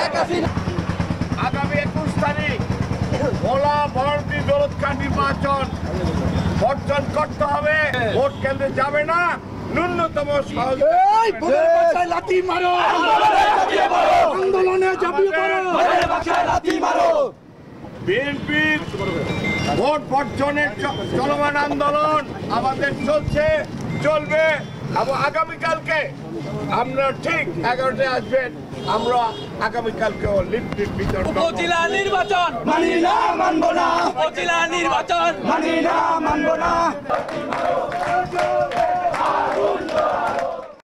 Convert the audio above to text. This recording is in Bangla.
একসাথে আগামী 21 তারিখ ভোলা ভরতি দৌলতখান নির্বাচন বর্জন করতে হবে। ভোট কেন্দ্রে যাবে না, ন্যূনতম লাথি মারো, আন্দোলনে ঝাঁপিয়ে পড়ো। বিএনপির ভোট বর্জনের চলমান আন্দোলন আমাদের চলছে, চলবে এবং আগামীকালকে আমরা ঠিক 11টায় আসবেন। আমরা আগামীকালকেও লিফলেট বিতরণ করব। উপজেলা নির্বাচন মানি না, মানবো না। উপজেলা নির্বাচন মানি না, মানবো না।